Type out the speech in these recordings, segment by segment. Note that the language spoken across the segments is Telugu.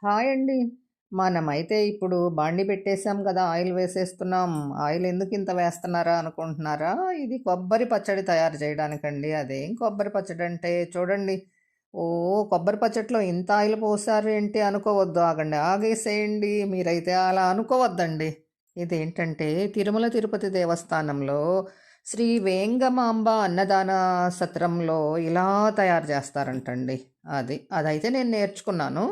హాయ్ అండి. మనమైతే ఇప్పుడు బాండీ పెట్టేసాం కదా! ఆయిల్ వేసేస్తున్నాం. ఆయిల్ ఎందుకింత వేస్తున్నారా అనుకుంటున్నారా? ఇది కొబ్బరి పచ్చడి తయారు చేయడానికండి. అదేం కొబ్బరి పచ్చడంటే చూడండి. కొబ్బరి పచ్చడిలో ఇంత ఆయిల్ పోసారేంటి అనుకోవద్దు. ఆగండి. ఆగేసేయండి. మీరైతే అలా అనుకోవద్దండి. ఇదేంటంటే తిరుమల తిరుపతి దేవస్థానంలో శ్రీ వేంగమాంబ అన్నదాన సత్రంలో ఇలా తయారు చేస్తారంటండి. అదైతే నేను నేర్చుకున్నాను.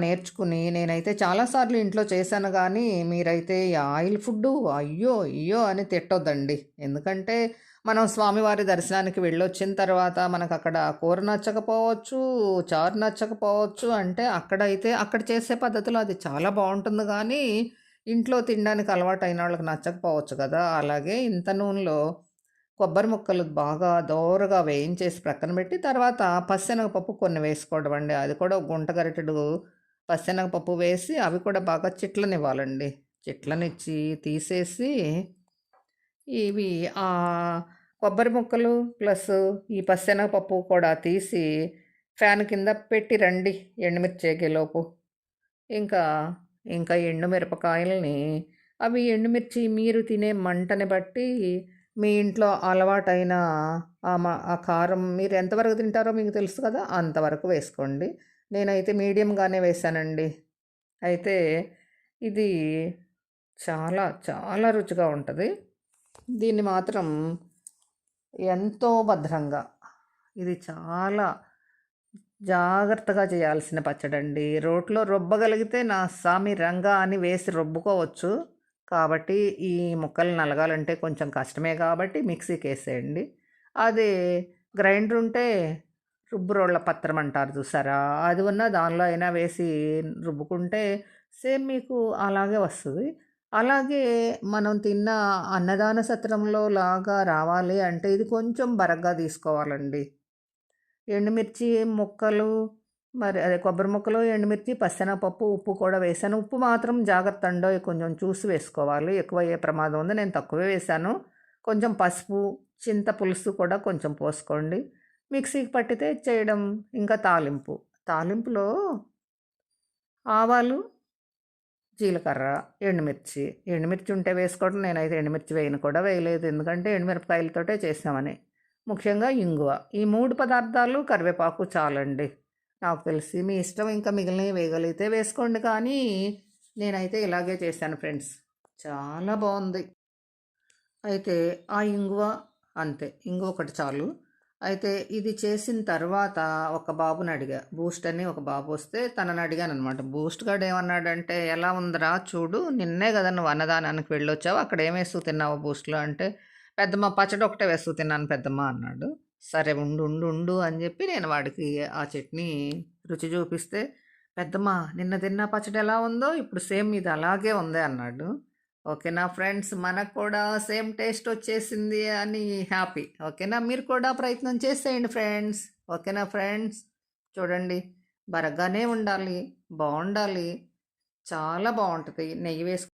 నేర్చుకుని నేనైతే చాలా సార్లు ఇంట్లో చేశాను గానీ, మీరైతే ఈ ఆయిల్ ఫుడ్డు అయ్యో! అయ్యో! అని తిట్టొద్దండి. ఎందుకంటే, మనం స్వామివారి దర్శనానికి వెళ్ళొచ్చిన తర్వాత మనకక్కడ కూర నచ్చకపోవచ్చు, చారు నచ్చకపోవచ్చు. అంటే అక్కడ చేసే పద్ధతిలో అది చాలా బావుంటుంది గానీ, ఇంట్లో తినడానికి అలవాటయినోళ్ళకి నచ్చకపోవచ్చు కదా! అలాగే ఇంత నూనెలో కొబ్బరి ముక్కలు బాగా దోరగా వేయించేసి ప్రక్కన పెట్టి, తర్వాత పచ్చెనగపప్పు కొన్ని వేసుకోవడం అండి. అది కూడా ఒక గుంట గరిటెడు పచ్చెనగపప్పు వేసి, అవి కూడా బాగా చిట్లనివ్వాలండి. చిట్లనిచ్చి తీసేసి, ఇవి కొబ్బరి ముక్కలు ప్లస్ ఈ పచ్చెనగపప్పు కూడా తీసి ఫ్యాన్ కింద పెట్టి రండి ఎండుమిర్చి ఇంకా, ఇంకా ఎండుమిరపకాయలని అవి ఎండుమిర్చి మీరు తినే మంటని బట్టి మీ ఇంట్లో అలవాటైన ఆ కారం మీరు ఎంతవరకు తింటారో మీకు తెలుసు కదా! అంతవరకు వేసుకోండి. నేనైతే మీడియంగానే వేశానండి. అయితే ఇది చాలా, చాలా రుచిగా ఉంటది. దీన్ని మాత్రం ఎంతో భద్రంగా ఇది చాలా జాగ్రత్తగా చేయాల్సిన పచ్చడండి. రోట్లో రుబ్బగలిగితే నా సామి రంగా అని వేసి రుబ్బుకోవచ్చు. కాబట్టి ఈ ముక్కలు నలగాలంటే కొంచెం కష్టమే కాబట్టి మిక్సీకేసేయండి. అదే గ్రైండర్ ఉంటే రుబ్బురోళ్ళ పత్రం అంటారు చూసారా? అది ఉన్న దానిలో అయినా వేసి రుబ్బుకుంటే సేమ్ మీకు అలాగే వస్తది. అలాగే మనం తిన్న అన్నదాన సత్రంలో లాగా రావాలి అంటే ఇది కొంచెం బరగ్గా తీసుకోవాలండి. ఎండుమిర్చి ముక్కలు అదే కొబ్బరి ముక్కలు, ఎండుమిర్చి, పచ్చెనగపప్పు, ఉప్పు కూడా వేశాను. ఉప్పు మాత్రం జాగ్రత్త అండోయ్! కొంచెం చూసి వేసుకోవాలి. ఎక్కువయ్యే ప్రమాదం ఉంది. నేను తక్కువే వేశాను. కొంచెం పసుపు, చింతపులుసు కూడా కొంచెం పోసుకోండి. మిక్సీకి పట్టితే చేయడం. ఇంకా తాలింపు. తాలింపులో ఆవాలు, జీలకర్ర, ఎండుమిర్చి. ఎండుమిర్చి ఉంటే వేసుకోవడం. నేనైతే ఎండుమిర్చి కూడా వేయలేదు. ఎందుకంటే ఎండుమిరపకాయలతోటే చేసామని. ముఖ్యంగా ఇంగువ. ఈ 3 పదార్థాలు, కరివేపాకు చాలండి. నాకు తెలిసి మీ ఇష్టం ఇంకా మిగిలినవి వేయగలిగితే వేసుకోండి. కానీ నేనైతే ఇలాగే చేశాను ఫ్రెండ్స్. చాలా బావుంది. అయితే ఆ ఇంగువ అంతే. ఇంగువ ఒకటి చాలు. అయితే ఇది చేసిన తర్వాత ఒక బాబుని అడిగా. బూస్ట్ అని ఒక బాబు వస్తే తనని అడిగాననమాట. బూస్ట్ గాడు ఏమన్నాడంటే, "ఎలా ఉందిరా చూడు, నిన్నే కదా నువ్వు అన్నదానానికి వెళ్ళొచ్చావు. అక్కడ ఏమేసుకు తిన్నావు బూస్ట్‌లో" అంటే, "పెద్దమ్మ పచ్చడి ఒకటే వేసుకు తిన్నాను పెద్దమ్మ" అన్నాడు. సరే ఉండు, ఉండు, ఉండు అని చెప్పి నేను వాడికి ఆ చట్నీ రుచి చూపిస్తే, "పెద్దమ్మ నిన్న తిన్న పచ్చడి ఎలా ఉందో ఇప్పుడు సేమ్ ఇది అలాగే ఉంది" అన్నాడు. ఓకేనా ఫ్రెండ్స్, మనకు కూడా సేమ్ టేస్ట్ వచ్చేసింది అని హ్యాపీ. ఓకేనా, మీరు కూడా ప్రయత్నం చేసేయండి ఫ్రెండ్స్. ఓకేనా ఫ్రెండ్స్, చూడండి బరగ్గానే ఉండాలి, బాగుండాలి, చాలా బాగుంటుంది నెయ్యి వేసుకు